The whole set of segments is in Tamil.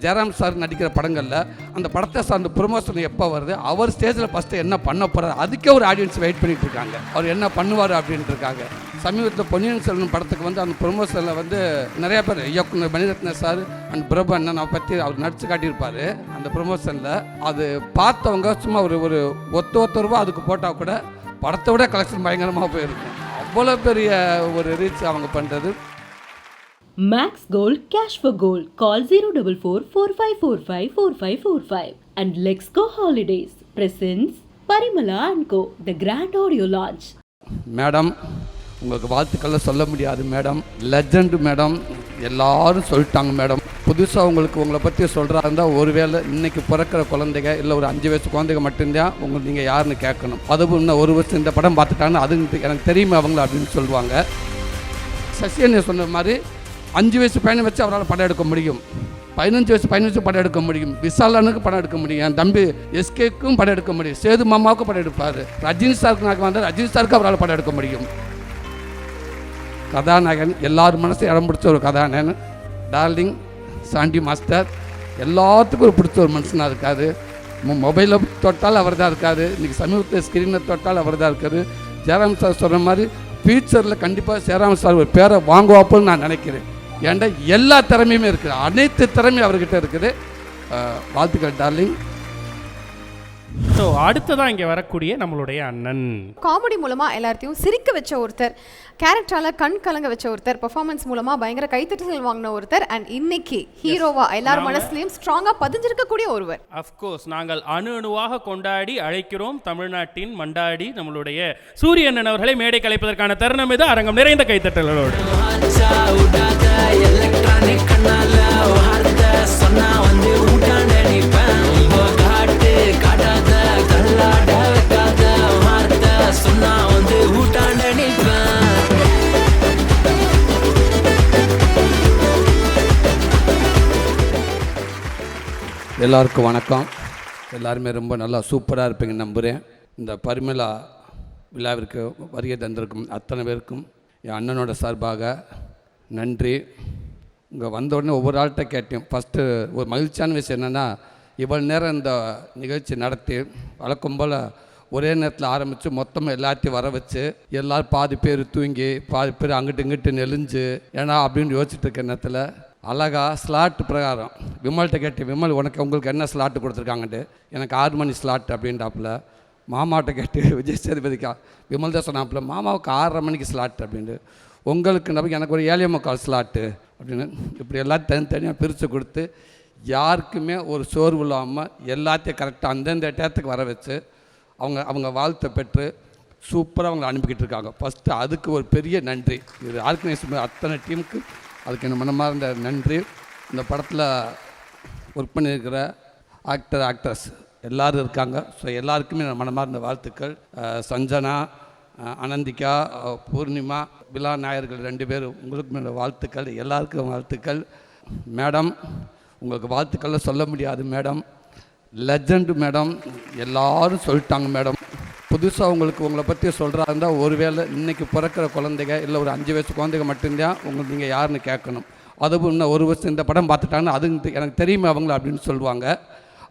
ஜெயராம் சார் நடிக்கிற படங்களில் அந்த படத்தை சார்ந்த ப்ரொமோஷன் எப்போ வருது, அவர் ஸ்டேஜில் ஃபஸ்ட்டு என்ன பண்ண போகிறார், அதுக்கே ஒரு ஆடியன்ஸ் வெயிட் பண்ணிட்டு இருக்காங்க. அவர் என்ன பண்ணுவார் அப்படின்ட்டு இருக்காங்க. சமீபத்தில் பொன்னியின் செல்வன் படத்துக்கு வந்து அந்த ப்ரொமோஷனில் வந்து நிறையா பேர் இயக்குனர் மணிரத்ன சார் அண்ட் பிரபு அண்ணன் பற்றி அவர் நடிச்சு காட்டியிருப்பார். அந்த ப்ரொமோஷனில் அது பார்த்தவங்க சும்மா ஒரு ஒத்த ரூபா அதுக்கு போட்டால் கூட படத்தை விட கலெக்ஷன் பயங்கரமாக போயிருக்கும். அவ்வளோ பெரிய ஒரு ரீச் அவங்க பண்ணுறது. Max Gold Cash for Gold. Call 044-4545-4545 and Let's Go Holidays presents Parimala & Co. The Grand Audio Launch. Madam, உங்களுக்கு வாழ்த்துக்களை சொல்ல முடியாது மேடம். லெஜண்ட் மேடம், எல்லாரும் சொல்லிட்டாங்க மேடம். புதுசாக உங்களை பற்றி சொல்கிறா இருந்தால் ஒருவேளை இன்றைக்கி பிறக்கிற குழந்தைங்க இல்லை ஒரு 5 வயசு குழந்தைங்க மட்டும்தான் உங்களுக்கு நீங்கள் யாருன்னு கேட்கணும். அதுவும் இன்னும் 1 வருஷம் இந்த படம் பார்த்துட்டாங்கன்னு அது எனக்கு தெரியுமா அவங்கள அப்படின்னு சொல்லுவாங்க. சசியனை சொன்ன மாதிரி 5 வயசு பையனை வச்சு அவரால் படம் எடுக்க முடியும், 15 வயசு பையனை வச்சு படம் எடுக்க முடியும், விசாலனுக்கு படம் எடுக்க முடியும், என் தம்பி எஸ்கேக்கும் படம் எடுக்க முடியும், சேது மாமாவுக்கும் படம் எடுப்பார், ரஜினி சாருக்கு நான் வந்தால் ரஜினி சாருக்கு அவரால் படம் எடுக்க முடியும். கதாநாயகன் எல்லாரும் மனசு இடம் பிடிச்ச ஒரு கதாநாயகன். டார்லிங் சாண்டி மாஸ்டர் எல்லாத்துக்கும் ஒரு பிடிச்ச ஒரு மனுஷனாக இருக்காது. மொபைலில் தொட்டால் அவர் தான் இருக்காது, இன்றைக்கி சமீபத்தில் ஸ்க்ரீனை தொட்டால் அவர் தான் இருக்காரு. ஜெயராம் சார் சொல்கிற மாதிரி ஃபியூச்சரில் கண்டிப்பாக ஜெயராம் சார் ஒரு பேரை வாங்குவாப்போன்னு நான் நினைக்கிறேன். ஏன்டா எல்லா திறமையுமே இருக்குது, அனைத்து திறமையும் அவர்கிட்ட இருக்குது. வாழ்த்துக்கள் டார்லிங். ஸோ அடுத்ததான் இங்கே வரக்கூடிய நம்மளுடைய அண்ணன். காமெடி மூலமாக எல்லாத்தையும் சிரிக்க வச்ச ஒருத்தர், கேரக்டரால் கண் கலங்க வச்ச ஒருத்தர், பெர்ஃபார்மன்ஸ் மூலமாக பயங்கர கைத்தட்டல் வாங்கின ஒருத்தர், அண்ட் இன்னைக்கு ஹீரோவா எல்லார் மனசுலையும் ஸ்ட்ராங்காக பதிஞ்சிருக்கக்கூடிய ஒருவர். அஃப்கோர்ஸ் நாங்கள் அணுவாக கொண்டாடி அழைக்கிறோம் தமிழ்நாட்டின் மண்டாடி நம்மளுடைய சூரியண்ணன் அவர்களை மேடை கலைப்பதற்கான தருணம் இது. அரங்கம் நிறைந்த கைத்தட்டலோடு எல்லாருக்கும் வணக்கம். எல்லாருமே ரொம்ப நல்லா சூப்பராக இருப்பீங்கன்னு நம்புகிறேன். இந்த பரிமளா விழாவிற்கு வருகை தந்திருக்கும் அத்தனை பேருக்கும் என் அண்ணனோட சார்பாக நன்றி. இங்கே வந்த உடனே ஒவ்வொரு ஆள்கிட்ட கேட்டேன். ஃபஸ்ட்டு ஒரு மகிழ்ச்சியான விஷயம் என்னென்னா, இவ்வளோ நேரம் இந்த நிகழ்ச்சி நடத்தி வழக்கம் போல் ஒரே நேரத்தில் ஆரம்பித்து மொத்தமாக எல்லாத்தையும் வர வச்சு எல்லோரும் பாதி பேர் தூங்கி பாதி பேர் அங்கிட்டு இங்கிட்டு நெளிஞ்சு ஏன்னா அப்படின்னு யோசிச்சுட்டு இருக்க நேரத்தில் அழகாக ஸ்லாட் பிரகாரம் விமல்கிட்ட கேட்டேன், விமல் உங்களுக்கு என்ன ஸ்லாட்டு கொடுத்துருக்காங்கன்ட்டு. எனக்கு 6 மணி ஸ்லாட் அப்படின்ட்டாப்புல. மாமாட்ட கேட்டு விஜய் சேதுபதிக்கா விமல் தான் சொன்னாப்புல, மாமாவுக்கு 6:30 மணிக்கு ஸ்லாட் அப்படின்ட்டு. உங்களுக்கு நம்பிக்கை எனக்கு ஒரு 7:45 ஸ்லாட்டு அப்படின்னு. இப்படி எல்லாத்தையும் தனித்தனியாக பிரித்து கொடுத்து யாருக்குமே ஒரு சோர்வு இல்லாமல் எல்லாத்தையும் கரெக்டாக அந்தந்த டேத்துக்கு வர வச்சு அவங்க வாழ்த்தை பெற்று சூப்பராக அவங்களை அனுப்பிக்கிட்டு இருக்காங்க. ஃபஸ்ட்டு அதுக்கு ஒரு பெரிய நன்றி. இது ஆர்கனைசேஷன் அத்தனை டீமுக்கு அதுக்கு என்ன மனமார்ந்த நன்றி. இந்த படத்தில் ஒர்க் பண்ணியிருக்கிற ஆக்டர்ஸ் எல்லோரும் இருக்காங்க. ஸோ எல்லாருக்குமே மனமார்ந்த வாழ்த்துக்கள். சஞ்சனா, அனந்திகா, பூர்ணிமா, விழா நாயர்கள் 2 பேர் உங்களுக்கு வாழ்த்துக்கள். எல்லாருக்கும் வாழ்த்துக்கள். மேடம், உங்களுக்கு வாழ்த்துக்களை சொல்ல முடியாது மேடம். லெஜண்ட் மேடம், எல்லாரும் சொல்லிட்டாங்க மேடம். புதுசாக உங்களை பற்றி சொல்கிறா இருந்தால் ஒருவேளை இன்றைக்கி பிறக்கிற குழந்தைங்க இல்லை ஒரு 5 வயசு குழந்தைங்க மட்டும்தான் உங்களுக்கு நீங்கள் யாருன்னு கேட்கணும். அதுவும் இன்னும் 1 வருஷம் இந்த படம் பார்த்துட்டாங்கன்னு அது எனக்கு தெரியுமா அவங்கள அப்படின்னு சொல்லுவாங்க.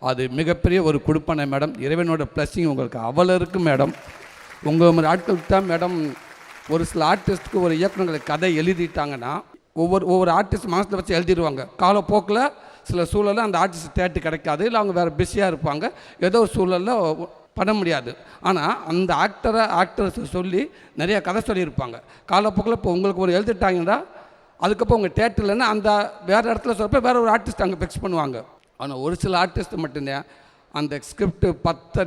அது மிகப்பெரிய ஒரு கொடுப்பனை மேடம். இறைவனோட ப்ளஸ்ஸிங் உங்களுக்கு அவ்வளோ இருக்குது மேடம். உங்கள் ஆட்களுக்கு தான் மேடம். ஒரு சில ஆர்டிஸ்ட்டுக்கு ஒரு இயக்குநர்களை கதை எழுதிட்டாங்கன்னா ஒவ்வொரு ஆர்டிஸ்ட் மனசில் வச்சு எழுதிடுவாங்க. காலப்போக்கில் சில சூழலில் அந்த ஆர்டிஸ்ட் தேட்டு கிடைக்காது, இல்லை அவங்க வேறு பிஸியாக இருப்பாங்க, ஏதோ ஒரு சூழலில் பண்ண முடியாது. ஆனால் அந்த ஆக்டர்ஸ் சொல்லி நிறைய கதை சொல்லியிருப்பாங்க. காலப்போக்கில் இப்போ உங்களுக்கு ஒரு எழுதிட்டாங்கன்னா அதுக்கப்புறம் உங்கள் தேட்டர்லன்னா அந்த வேறு இடத்துல சொல்கிறப்ப வேறு ஒரு ஆர்டிஸ்ட் அங்கே ஃபிக்ஸ் பண்ணுவாங்க. ஆனால் ஒரு சில ஆர்டிஸ்ட் மட்டும்தான் அந்த ஸ்கிரிப்ட் 10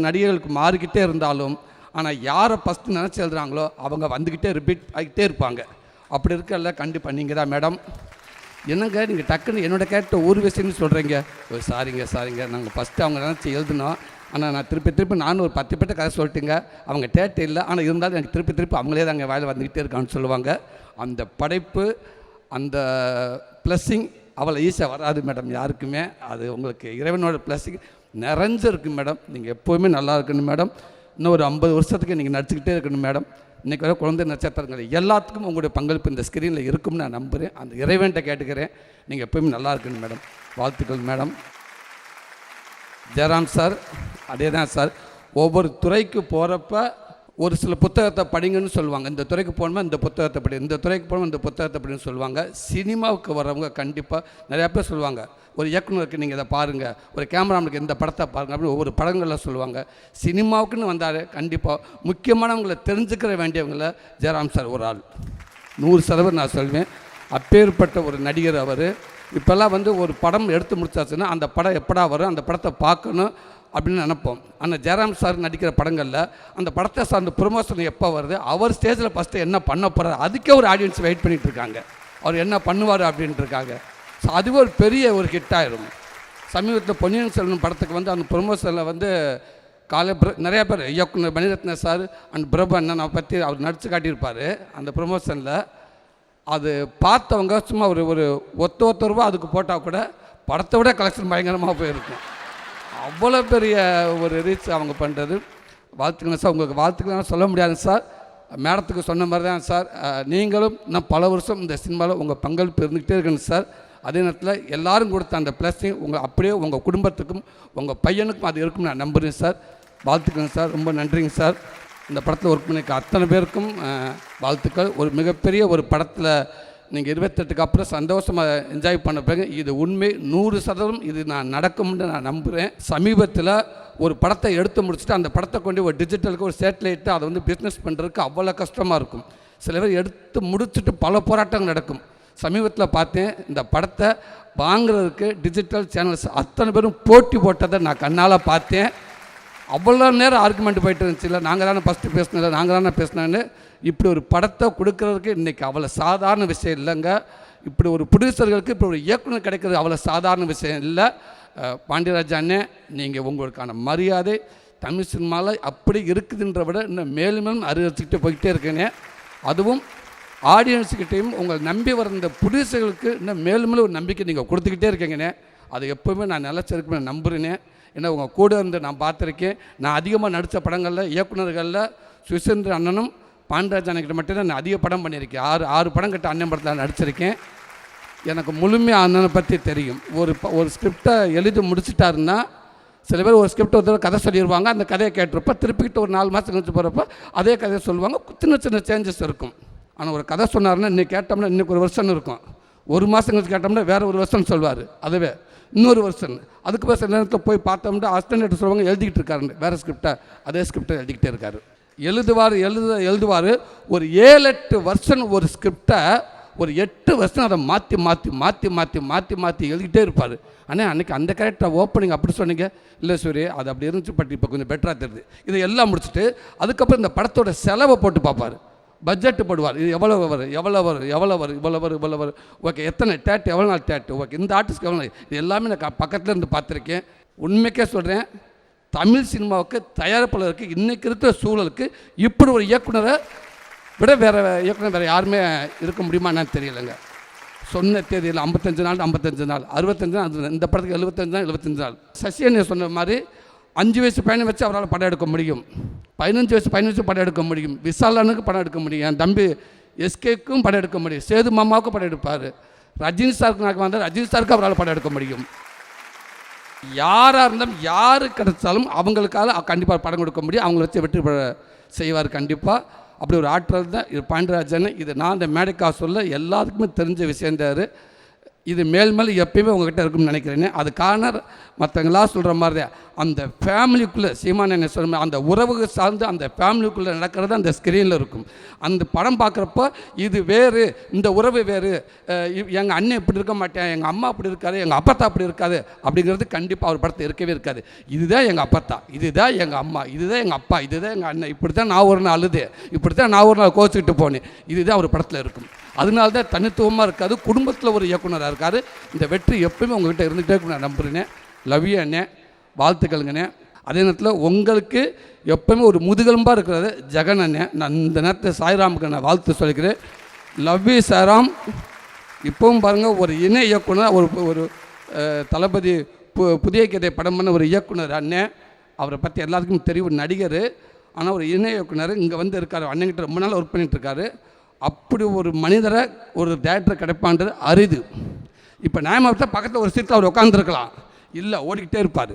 நடிகர்களுக்கு மாறிக்கிட்டே இருந்தாலும் ஆனால் யாரை ஃபஸ்ட்டு நினச்சி எழுதுகிறாங்களோ அவங்க வந்துக்கிட்டே ரிப்பீட் ஆகிக்கிட்டே இருப்பாங்க. அப்படி இருக்கல கண்டிப்பாக நீங்கள் தான் மேடம். என்னங்க நீங்கள் டக்குன்னு என்னோடய கேரக்டர் ஒரு விஷயம்னு சொல்கிறீங்க. சாரிங்க நாங்கள் ஃபஸ்ட்டு அவங்க நினச்சி எழுதுனோம். ஆனால் நான் திருப்பி நானும் ஒரு 10 பேர்ட்ட கதை சொல்லிட்டுங்க, அவங்க தேட்டர் இல்லை, ஆனால் இருந்தாலும் எனக்கு திருப்பி அவங்களே தான் அங்கே வேலை வந்துக்கிட்டே இருக்கான்னு சொல்லுவாங்க. அந்த படைப்பு, அந்த ப்ளஸ்ஸிங் அவ்வளோ ஈஸியாக வராது மேடம் யாருக்குமே. அது உங்களுக்கு இறைவனோட ப்ளஸ்ஸிங் நிறைஞ்சிருக்கு மேடம். நீங்கள் எப்போவுமே நல்லா இருக்கணும் மேடம். இன்னும் ஒரு 50 வருஷத்துக்கு நீங்கள் நடிச்சுக்கிட்டே இருக்கணும் மேடம். இன்றைக்கி வர குழந்தை நட்சத்திரங்கள் எல்லாத்துக்கும் உங்களுடைய பங்களிப்பு இந்த ஸ்க்ரீனில் இருக்கும்னு நான் நம்புகிறேன். அந்த இறைவன்கிட்ட கேட்டுக்கிறேன். நீங்கள் எப்போயுமே நல்லா இருக்குன்னு மேடம். வாழ்த்துக்கள் மேடம். ஜெயராம் சார் அதே தான் சார். ஒவ்வொரு துறைக்கு போகிறப்ப ஒரு சில புத்தகத்தை படிங்கன்னு சொல்லுவாங்க. இந்த துறைக்கு போகணுமா இந்த புத்தகத்தை படி, இந்த துறைக்கு போகணுமா இந்த புத்தகத்தை படின்னு சொல்லுவாங்க. சினிமாவுக்கு வரவங்க கண்டிப்பாக நிறையா பேர் சொல்லுவாங்க, ஒரு இயக்குனருக்கு நீங்கள் இதை பாருங்கள், ஒரு கேமராமனுக்கு இந்த படத்தை பாருங்கள் அப்படின்னு ஒவ்வொரு படங்களில் சொல்லுவாங்க. சினிமாவுக்குன்னு வந்தார் கண்டிப்பாக முக்கியமானவங்களை தெரிஞ்சுக்கிற வேண்டியவங்கள ஜெயராம் சார் ஒரு ஆள். 100% நான் சொல்வேன். அப்பேற்பட்ட ஒரு நடிகர் அவர். இப்போல்லாம் ஒரு படம் எடுத்து முடிச்சாச்சுன்னா அந்த படம் எப்படா வரும், அந்த படத்தை பார்க்கணும் அப்படின்னு நினைப்போம். ஆனால் ஜெயராம் சார் நடிக்கிற படங்களில் அந்த படத்தை சார்ந்த ப்ரொமோஷன் எப்போ வருது, அவர் ஸ்டேஜில் ஃபஸ்ட்டு என்ன பண்ண போகிறார், அதுக்கே ஒரு ஆடியன்ஸ் வெயிட் பண்ணிகிட்டு இருக்காங்க. அவர் என்ன பண்ணுவார் அப்படின்ட்டு இருக்காங்க. ஸோ அதுவே ஒரு பெரிய ஒரு ஹிட் ஆயிரும். சமீபத்தில் பொன்னியின் செல்வன் படத்துக்கு அந்த ப்ரொமோஷனில் நிறையா பேர் இயக்குனர் மணிரத்ன சார் அண்ட் பிரபு அண்ணனை பற்றி அவர் நடித்து காட்டியிருப்பார். அந்த ப்ரொமோஷனில் அது பார்த்தவங்க சும்மா ஒரு ஒத்த ரூபா அதுக்கு போட்டால் கூட படத்தை விட கலெக்ஷன் பயங்கரமாக போயிருக்கும். அவ்வளோ பெரிய ஒரு ரீச் அவங்க பண்ணுறது. வாழ்த்துக்கள் சார். உங்களுக்கு வாழ்த்துக்கள்லாம் சொல்ல முடியாது சார். மேடத்துக்கு சொன்ன மாதிரி தான் சார், நீங்களும் இன்னும் பல வருஷம் இந்த சினிமாவில் உங்கள் பங்களிப்பு இருந்துகிட்டே இருக்கணும் சார். அதே நேரத்தில் எல்லோரும் கொடுத்த அந்த ப்ளஸ்ஸிங் அப்படியே உங்கள் குடும்பத்துக்கும் உங்கள் பையனுக்கும் அது இருக்கும்னு நான் நம்புகிறேன் சார். வாழ்த்துக்கள் சார். ரொம்ப நன்றிங்க சார். இந்த படத்தில் ஒர்க் பண்ணிக்க அத்தனை பேருக்கும் வாழ்த்துக்கள். ஒரு மிகப்பெரிய ஒரு படத்தில் நீங்கள் 28க்கு அப்புறம் சந்தோஷமாக என்ஜாய் பண்ண பிறகு இது உண்மை 100% இது நான் நடக்கும்னு நான் நம்புகிறேன். சமீபத்தில் ஒரு படத்தை எடுத்து முடிச்சுட்டு அந்த படத்தை கொண்டு ஒரு டிஜிட்டலுக்கு ஒரு சேட்டலைட்டு அதை பிஸ்னஸ் பண்ணுறதுக்கு அவ்வளோ கஷ்டமாக இருக்கும். சில பேர் எடுத்து முடிச்சுட்டு பல போராட்டங்கள் நடக்கும். சமீபத்தில் பார்த்தேன், இந்த படத்தை வாங்குறதுக்கு டிஜிட்டல் சேனல்ஸ் அத்தனை பேரும் போட்டி போட்டதை நான் கண்ணால் பார்த்தேன். அவ்வளோ நேரம் ஆர்குமெண்ட் போயிட்டு இருந்துச்சு. இல்லை நாங்கள் தானே ஃபஸ்ட்டு பேசினதில்லை, நாங்கள் தானே பேசினேன்னு. இப்படி ஒரு படத்தை கொடுக்கறதுக்கு இன்றைக்கி அவ்வளோ சாதாரண விஷயம் இல்லைங்க. இப்படி ஒரு ப்ரொடியூசர்களுக்கு இப்படி ஒரு இயக்குனர் கிடைக்கிறது அவ்வளோ சாதாரண விஷயம் இல்லை. பாண்டியராஜ் அண்ணே, நீங்கள் உங்களுக்கான மரியாதை தமிழ் சினிமாவில் அப்படி இருக்குதுன்ற விட இன்னும் மேலும் மேலும் அறிவிச்சுக்கிட்டு போய்கிட்டே இருக்கேனே. அதுவும் ஆடியன்ஸுக்கிட்டையும் உங்களை நம்பி வர இந்த ப்ரொடியூசர்களுக்கு இன்னும் மேலும் மேலும் ஒரு நம்பிக்கை நீங்கள் கொடுத்துக்கிட்டே இருக்கீங்கண்ணே. அது எப்போவுமே நான் நிலச்சிருக்குன்னு நம்புகிறேனே. ஏன்னா உங்கள் கூட இருந்து நான் பார்த்துருக்கேன். நான் அதிகமாக நடித்த படங்களில் இயக்குநர்களில் சுசேந்திர அண்ணனும் பாண்டியராஜ் அண்ணன்கிட்ட மட்டும்தான் நான் அதிக படம் பண்ணியிருக்கேன். 6 படம் கிட்ட அண்ணன் படத்தில் நடிச்சிருக்கேன். எனக்கு முழுமையாக அண்ணனை பற்றி தெரியும். ஒரு ஸ்கிரிப்டை எழுதி முடிச்சுட்டாருன்னா சில பேர் ஒரு ஸ்கிரிப்ட் ஒரு கதை சொல்லிடுவாங்க. அந்த கதையை கேட்டிருப்ப திருப்பிக்கிட்டு ஒரு 4 மாதம் கழிச்சு போகிறப்ப அதே கதையை சொல்லுவாங்க. சின்ன சின்ன சேஞ்சஸ் இருக்கும். ஆனால் ஒரு கதை சொன்னார்னா இன்றைக்கி கேட்டோம்னா இன்றைக்கி ஒரு வருஷம் இருக்கும். 1 மாதம் கழிச்சு கேட்டோம்னா வேறு ஒரு வருஷம்னு சொல்லுவார். அதுவே இன்னொரு வருஷம். அதுக்கு பிறகு சில நேரத்தில் போய் பார்த்தோம்னா அசிஸ்டன்ட் சொல்லுவாங்க எழுதிக்கிட்டு இருக்காரு வேறு ஸ்கிரிப்டை, அதே ஸ்கிரிப்டை எழுதிக்கிட்டே இருக்காரு. எழுதுவார். ஒரு 7-8 வருஷம் ஒரு ஸ்கிரிப்டை ஒரு 8 வருஷம் அதை மாற்றி எழுதிக்கிட்டே இருப்பார். ஆனால் அன்றைக்கி அந்த கேரக்டரை ஓப்பனிங் அப்படி சொன்னீங்க, இல்லை சூரி அது அப்படி இருந்துச்சு, பட் இப்போ கொஞ்சம் பெட்டராக தெரியுது. இதை எல்லாம் முடிச்சுட்டு அதுக்கப்புறம் இந்த படத்தோட செலவை போட்டு பார்ப்பார். பட்ஜெட்டு போடுவார். இது எவ்வளோ வரும், ஓகே எத்தனை டேட்டு, எவ்வளோ நாள் டேட்டு, ஓகே இந்த ஆர்டிஸ்ட்க்கு எவ்வளோ, இது எல்லாமே நான் பக்கத்தில் இருந்து பார்த்துருக்கேன். உண்மைக்கே சொல்கிறேன், தமிழ் சினிமாவுக்கு தயாரிப்பாளருக்கு இன்றைக்கி இருக்கிற சூழலுக்கு இப்படி ஒரு இயக்குனரை விட வேறு இயக்குனர் வேறு யாருமே இருக்க முடியுமா என்னன்னு தெரியலைங்க. சொன்ன தேதியில் 55 நாள் 65 நாள், இந்த படத்துக்கு 75 நாள். சசியண்ணே சொன்ன மாதிரி 5 வயசு பையனை வச்சு அவரால் படம் எடுக்க முடியும். 15 வயசு படம் எடுக்க முடியும். விசாலனுக்கு படம் எடுக்க முடியும். என் தம்பி எஸ்கேக்கும் படம் எடுக்க முடியும். சேது மாமாவுக்கும் படம் எடுப்பார். ரஜினி சாருக்கு நாங்கள் வந்தால் ரஜினி சாருக்கு அவரால் படம் எடுக்க முடியும். யாராக இருந்தாலும் யாரு கிடைச்சாலும் அவங்களுக்காக கண்டிப்பாக படம் கொடுக்க முடியும். அவங்கள வச்சு வெற்றி செய்வார் கண்டிப்பாக. அப்படி ஒரு ஆற்றல் தான் இது பாண்டியராஜன். இது நான் இந்த மேடைக்காக சொல்ல எல்லாத்துக்குமே தெரிஞ்ச விஷயந்தார். இது மேல் எப்பயுமே உங்கள்கிட்ட இருக்கும்னு நினைக்கிறேன்னு. அது காரணம் மற்றவங்களாம் சொல்கிற மாதிரி தான் அந்த ஃபேமிலிக்குள்ளே சீமான் என்ன சொல்ல அந்த உறவுகள் சார்ந்து அந்த ஃபேமிலிக்குள்ளே நடக்கிறது அந்த ஸ்க்ரீனில் இருக்கும். அந்த படம் பார்க்குறப்போ இது வேறு, இந்த உறவு வேறு, எங்கள் அண்ணன் இப்படி இருக்க மாட்டேன், எங்கள் அம்மா அப்படி இருக்காது, எங்கள் அப்பத்தா அப்படி இருக்காது அப்படிங்கிறது கண்டிப்பாக அவர் படத்தை இருக்கவே இருக்காது. இதுதான் எங்கள் அப்பத்தா, இதுதான் எங்கள் அம்மா, இதுதான் எங்கள் அப்பா, இதுதான் எங்கள் அண்ணன், இப்படி தான் நான் ஒரு நாள் அழுது, இப்படி தான் நான் ஒரு நாள் கோச்சிக்கிட்டு போனேன், இதுதான் அவர் படத்தில் இருக்கும். அதனால தான் தனித்துவமாக இருக்காது. குடும்பத்தில் ஒரு இயக்குனராக இருக்கார். இந்த வெற்றி எப்பவுமே உங்கள்கிட்ட இருந்துகிட்டே இருக்கும் நான் நம்புகிறேன். லவ் யூ அண்ணே, வாழ்த்துக்கள்ங்கண்ணே. அதே நேரத்தில் உங்களுக்கு எப்பவுமே ஒரு முதுகெலும்பாக இருக்கிறது ஜெகன் அண்ணே. நான் இந்த நேரத்தில் சாய்ராமுக்கு நான் வாழ்த்து சொல்லிக்கிறேன். Love you Sairam. இப்பவும் பாருங்கள், ஒரு இணை இயக்குனர், ஒரு தளபதி புதிய கதை படம் பண்ண ஒரு இயக்குனர் அண்ணே. அவரை பற்றி எல்லாத்துக்கும் தெரியும். நடிகர். ஆனால் ஒரு இணை இயக்குனர் இங்கே வந்து இருக்கார், அண்ணன்கிட்ட ரொம்ப நாள் ஒர்க் பண்ணிகிட்டு இருக்காரு. அப்படி ஒரு மனிதரை ஒரு டேரக்டர் கிடைப்பான்றது அரிது. இப்போ நியாயமாக பக்கத்தில் ஒரு சீட்டில் அவர் உட்காந்துருக்கலாம், இல்லை ஓடிக்கிட்டே இருப்பார்.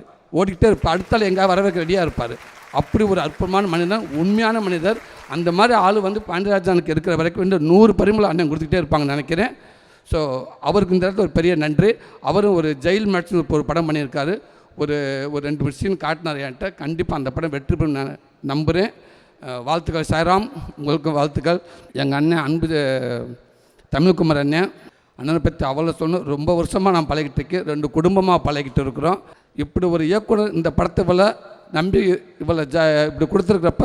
அடுத்தால எங்கேயாவது வரவேற்க ரெடியாக இருப்பார். அப்படி ஒரு அற்புதமான மனிதன், உண்மையான மனிதர். அந்த மாதிரி ஆள் வந்து பாண்டியராஜனுக்கு இருக்கிற வரைக்கும் வந்து 100 பரிமள அண்ணன் கொடுத்துக்கிட்டே இருப்பாங்கன்னு நினைக்கிறேன். ஸோ அவருக்கு இந்த இடத்துல ஒரு பெரிய நன்றி. அவரும் ஒரு ஜெயில் மேட்ச்னு ஒரு படம் பண்ணியிருக்காரு. ஒரு 2 சீன் காட்டினார் என்கிட்ட. கண்டிப்பாக அந்த படம் வெற்றி பெறும் நான் நம்புகிறேன். வாழ்த்துக்கள் சாய்ராம், உங்களுக்கும் வாழ்த்துக்கள். எங்கள் அண்ணன் அன்பு தமிழ்குமார் அண்ணனை பற்றி அவ்வளோ சொன்ன ரொம்ப வருஷமாக நான் பழகிட்டு இருக்கேன். 2 குடும்பமாக பழகிட்டு இருக்கிறோம். இப்படி ஒரு இயக்குனர் இந்த படத்தை இவ்வளோ நம்பி இவ்வளோ இப்படி கொடுத்துருக்கிறப்ப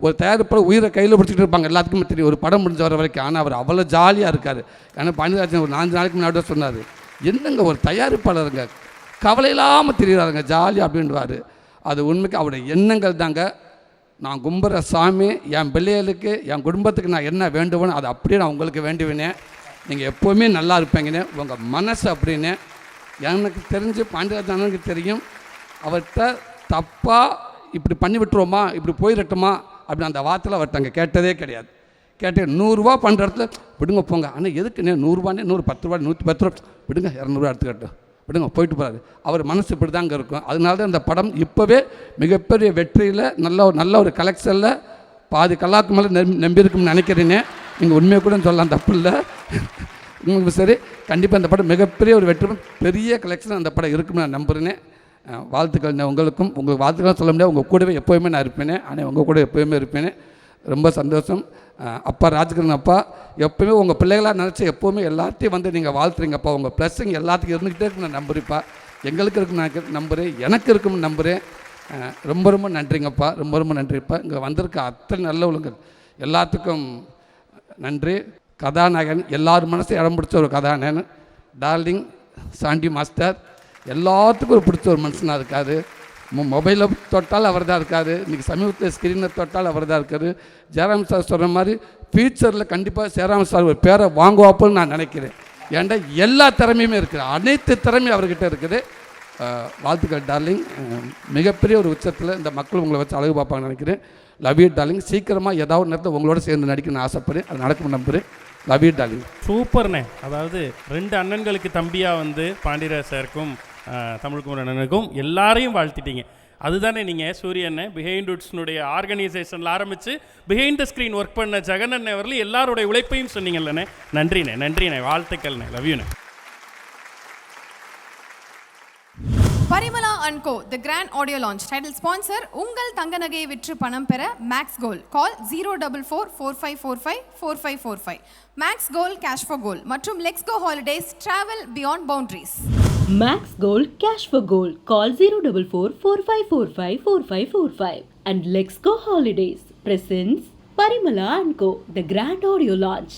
ஒரு தயாரிப்பாளர் உயிரை கையில் பிடிச்சிட்டு இருப்பாங்க, எல்லாத்துக்குமே தெரியும் ஒரு படம் முடிஞ்ச வர வரைக்கும். ஆனால் அவர் அவ்வளோ ஜாலியாக இருக்கார். ஏன்னா பாண்டியராஜன் ஒரு 4 நாளைக்கு முன்னாடி சொன்னார், என்னங்க ஒரு தயாரிப்பாளருங்க கவலை இல்லாமல் தெரியுறாருங்க ஜாலியாக அப்படின்வார். அது உண்மைக்கு அவருடைய எண்ணங்கள் தாங்க. நான் கும்புற சாமி என் பிள்ளைகளுக்கு என் குடும்பத்துக்கு நான் என்ன வேண்டுவேன்னு அதை அப்படியே நான் உங்களுக்கு வேண்டுவேனே. நீங்கள் எப்போவுமே நல்லா இருப்பீங்கன்னு உங்கள் மனசு அப்படின்னு. எனக்கு தெரிஞ்சு பாண்டியராஜனுக்கு தெரியும், அவர்கிட்ட தப்பாக இப்படி பண்ணி விட்டுருவோமா, இப்படி போயிடட்டுமா அப்படின்னு அந்த வார்த்தையில் அவர்கிட்ட அங்கே கேட்டதே கிடையாது. கேட்டேன் 100 ரூபா பண்ணுற இடத்துல விடுங்க போங்க, ஆனால் எதுக்குண்ணே 100 ரூபானே 110 ரூபா 110 ரூபா விடுங்க, 200 ரூபா எடுத்துக்கட்டும் விடுங்க போயிட்டு போகிறாரு. அவர் மனசு இப்படி தாங்க இருக்கும். அதனால தான் இந்த படம் இப்போவே மிகப்பெரிய வெற்றியில் நல்ல ஒரு கலெக்ஷனில் பாதி கல்லாக்கு மேலே நம்பியிருக்கும்னு நினைக்கிறேனே. நீங்கள் உண்மையை கூட சொல்லலாம், தப்பு இல்லை. உங்களுக்கு சரி, கண்டிப்பாக இந்த படம் மிகப்பெரிய ஒரு வெற்றி, பெரிய கலெக்ஷன் அந்த படம் இருக்குன்னு நான் நம்புகிறேனே. வாழ்த்துக்கள் உங்களுக்கும். உங்களுக்கு வாழ்த்துக்கள் சொல்ல முடியாது, உங்கள் கூடவே எப்போயுமே நான் இருப்பேனே. ஆனால் உங்கள் கூட எப்போயுமே இருப்பேனே. ரொம்ப சந்தோஷம். அப்பா ராஜ்கிரண் அப்பா, எப்போயுமே உங்கள் பிள்ளைகளாக நினச்சி எப்போவுமே எல்லாத்தையும் வந்து நீங்கள் வாழ்த்துறீங்கப்பா. உங்கள் ப்ளஸ்ஸிங் எல்லாத்துக்கும் இருந்துக்கிட்டே இருக்குன்னு நான் நம்புறேன்ப்பா. எங்களுக்கு இருக்குன்னு நான் நம்புகிறேன், எனக்கு இருக்குன்னு நம்புகிறேன். ரொம்ப ரொம்ப நன்றிங்கப்பா, ரொம்ப ரொம்ப நன்றிப்பா. இங்கே வந்திருக்க அத்தனை நல்லவளுங்க எல்லாத்துக்கும் நன்றி. கதாநாயகன் எல்லாரும் மனசையும் இடம் பிடிச்ச ஒரு கதாநாயகன் டார்லிங் சாண்டி மாஸ்டர். எல்லாத்துக்கும் ஒரு பிடிச்ச ஒரு மனுஷனாக இருக்கார். மொபைலில் தொட்டால் அவர் தான் இருக்கார். இன்றைக்கி சமீபத்தில் ஸ்க்ரீனில் தொட்டால் அவர் தான் இருக்கார். ஜெயராம் சார் சொல்கிற மாதிரி ஃபியூச்சரில் கண்டிப்பாக ஜெயராம் சார் ஒரு பேரை வாங்குவாப்போன்னு நான் நினைக்கிறேன். ஏன்டா எல்லா திறமையுமே இருக்குது, அனைத்து திறமையும் அவர்கிட்ட இருக்குது. வாழ்த்துக்கள் டார்லிங். மிகப்பெரிய ஒரு உச்சத்தில் இந்த மக்கள் உங்களை வச்சு அழகு பார்ப்பாங்கன்னு நினைக்கிறேன். Love you darling. சீக்கிரமாக ஏதாவது ஒரு நேரத்தில் உங்களோட சேர்ந்து நடிக்கணும்னு ஆசைப்படுறேன். அது நடக்கும் நம்புகிறேன். Love you darling. சூப்பர்ண்ணே. அதாவது 2 அண்ணன்களுக்கு தம்பியாக வந்து பாண்டியராஜ் சாருக்கும் தமிழ்குமார் அண்ணனுக்கும் எல்லாரையும் வாழ்த்திட்டீங்க. அதுதானே நீங்கள் சூரியண்ணே பிஹைண்ட் உட்ஸ்னுடைய ஆர்கனைசேஷனில் ஆரம்பித்து பிஹைண்ட் த ஸ்க்ரீன் ஒர்க் பண்ண ஜெகன் அண்ணன் அவர்கள் எல்லாருடைய உழைப்பையும் சொன்னீங்கல்லண்ணே. நன்றிண்ணே, வாழ்த்துக்கள்ண்ணே. லவ் யூண்ணே. Parimala and co the grand audio launch. Title sponsor உங்கள் தங்க நகையை விற்று பணம் பெற Max Gold. Call 04445454545. Max Gold cash for gold மற்றும் let's go holidays travel beyond boundaries. Max Gold Cash for Gold. Call 04445454545. And Let's Go Holidays presents Parimala & Co. The Grand Audio Launch.